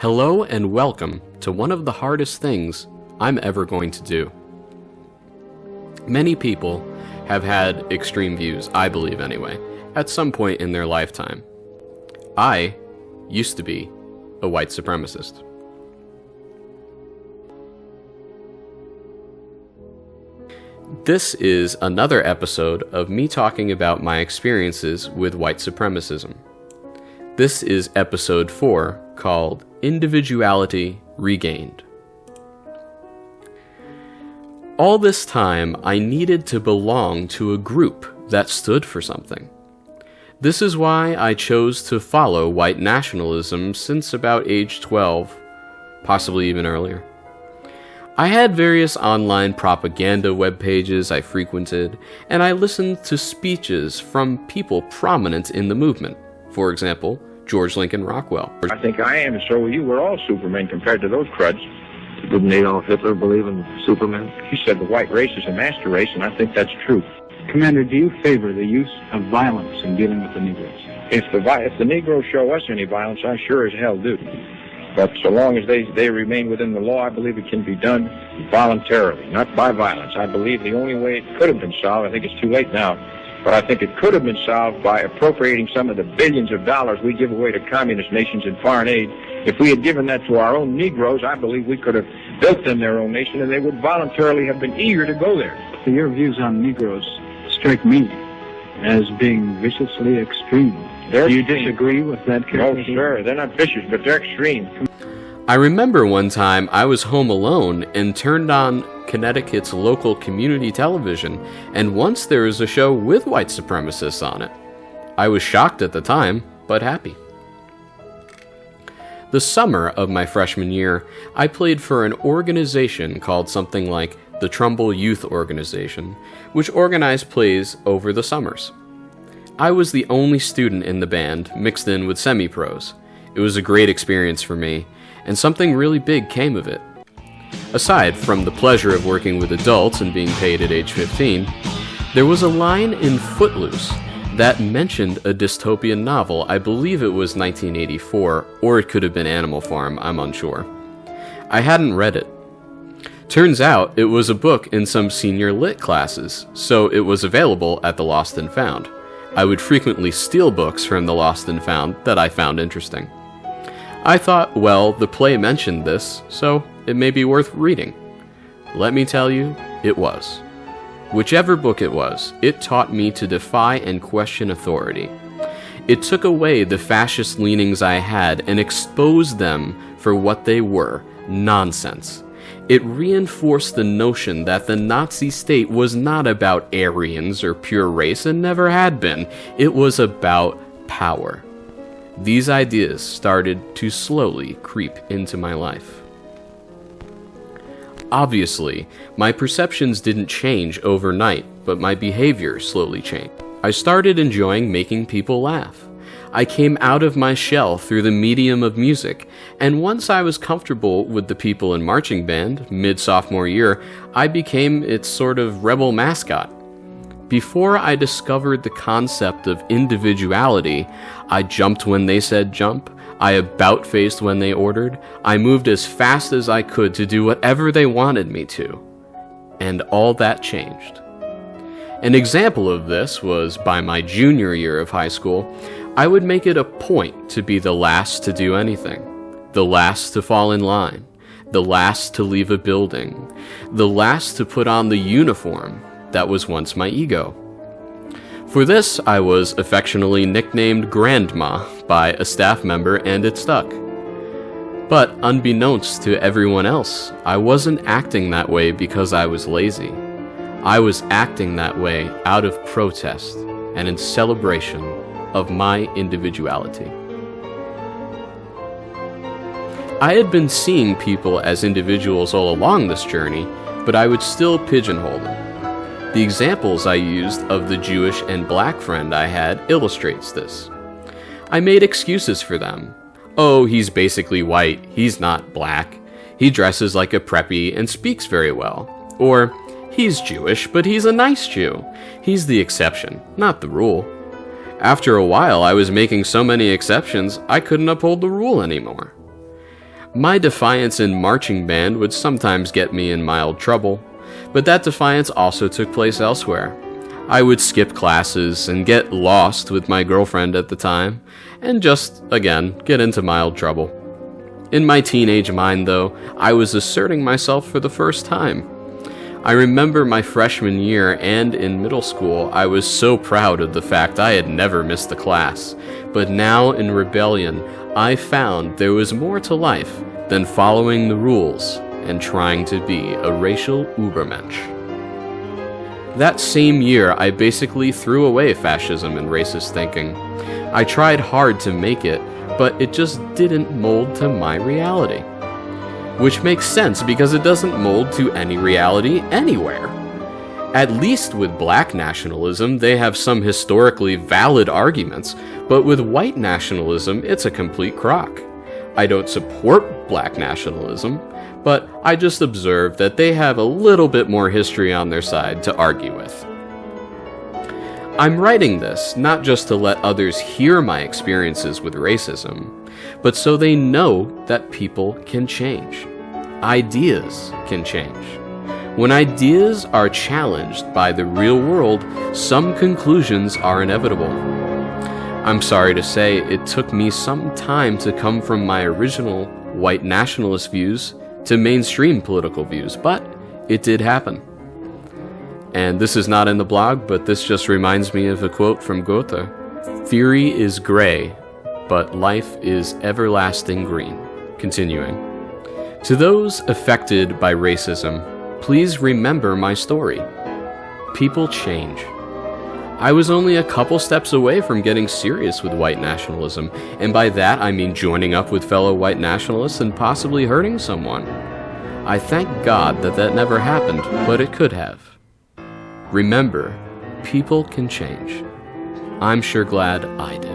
Hello and welcome to one of the hardest things I'm ever going to do. Many people have had extreme views, I believe anyway, at some point in their lifetime. I used to be a white supremacist. This is another episode of me talking about my experiences with white supremacism. This is episode 4, called Individuality Regained. All this time, I needed to belong to a group that stood for something. This is why I chose to follow white nationalism since about age 12, possibly even earlier. I had various online propaganda web pages I frequented, and I listened to speeches from people prominent in the movement. For example, George Lincoln Rockwell. I think I am, and so will you. We're all Supermen compared to those cruds. Didn't Adolf Hitler believe in Superman? He said the white race is a master race, and I think that's true. Commander, do you favor the use of violence in dealing with the Negroes? If the Negroes show us any violence, I sure as hell do. But so long as they remain within the law, I believe it can be done voluntarily, not by violence. I believe the only way it could have been solved, I think it's too late now, but I think it could have been solved by appropriating some of the billions of dollars we give away to communist nations in foreign aid. If we had given that to our own Negroes, I believe we could have built them their own nation, and they would voluntarily have been eager to go there. So your views on Negroes strike me as being viciously extreme. Do you disagree with that characterization? No, sir. They're not vicious, but they're extreme. I remember one time I was home alone and turned on Connecticut's local community television, and once there was a show with white supremacists on it. I was shocked at the time, but happy. The summer of my freshman year, I played for an organization called something like the Trumbull Youth Organization, which organized plays over the summers. I was the only student in the band, mixed in with semi-pros. It was a great experience for me, and something really big came of it. Aside from the pleasure of working with adults and being paid at age 15, there was a line in Footloose that mentioned a dystopian novel. I believe it was 1984, or it could have been Animal Farm, I'm unsure. I hadn't read it. Turns out it was a book in some senior lit classes, so it was available at the Lost and Found. I would frequently steal books from the Lost and Found that I found interesting. I thought, well, the play mentioned this, so it may be worth reading. Let me tell you, it was. Whichever book it was, it taught me to defy and question authority. It took away the fascist leanings I had and exposed them for what they were, nonsense. It reinforced the notion that the Nazi state was not about Aryans or pure race and never had been. It was about power. These ideas started to slowly creep into my life. Obviously, my perceptions didn't change overnight, but my behavior slowly changed. I started enjoying making people laugh. I came out of my shell through the medium of music, and once I was comfortable with the people in marching band, mid-sophomore year, I became its sort of rebel mascot. Before I discovered the concept of individuality, I jumped when they said jump, I about-faced when they ordered, I moved as fast as I could to do whatever they wanted me to. And all that changed. An example of this was by my junior year of high school. I would make it a point to be the last to do anything, the last to fall in line, the last to leave a building, the last to put on the uniform that was once my ego. For this, I was affectionately nicknamed Grandma by a staff member, and it stuck. But unbeknownst to everyone else, I wasn't acting that way because I was lazy. I was acting that way out of protest and in celebration of my individuality. I had been seeing people as individuals all along this journey, but I would still pigeonhole them. The examples I used of the Jewish and black friend I had illustrates this. I made excuses for them. Oh, he's basically white, he's not black. He dresses like a preppy and speaks very well. Or, he's Jewish, but he's a nice Jew. He's the exception, not the rule. After a while, I was making so many exceptions, I couldn't uphold the rule anymore. My defiance in marching band would sometimes get me in mild trouble, but that defiance also took place elsewhere. I would skip classes and get lost with my girlfriend at the time, and just, again, get into mild trouble. In my teenage mind, though, I was asserting myself for the first time. I remember my freshman year and in middle school, I was so proud of the fact I had never missed a class, but now in rebellion, I found there was more to life than following the rules and trying to be a racial Ubermensch. That same year, I basically threw away fascism and racist thinking. I tried hard to make it, but it just didn't mold to my reality. Which makes sense because it doesn't mold to any reality anywhere. At least with black nationalism, they have some historically valid arguments, but with white nationalism, it's a complete crock. I don't support black nationalism, but I just observe that they have a little bit more history on their side to argue with. I'm writing this not just to let others hear my experiences with racism, but so they know that people can change. Ideas can change. When ideas are challenged by the real world, some conclusions are inevitable. I'm sorry to say it took me some time to come from my original white nationalist views to mainstream political views, but it did happen. And this is not in the blog, but this just reminds me of a quote from Goethe. "Theory is gray, but life is everlasting green." Continuing. To those affected by racism, please remember my story. People change. I was only a couple steps away from getting serious with white nationalism, and by that I mean joining up with fellow white nationalists and possibly hurting someone. I thank God that that never happened, but it could have. Remember, people can change. I'm sure glad I did.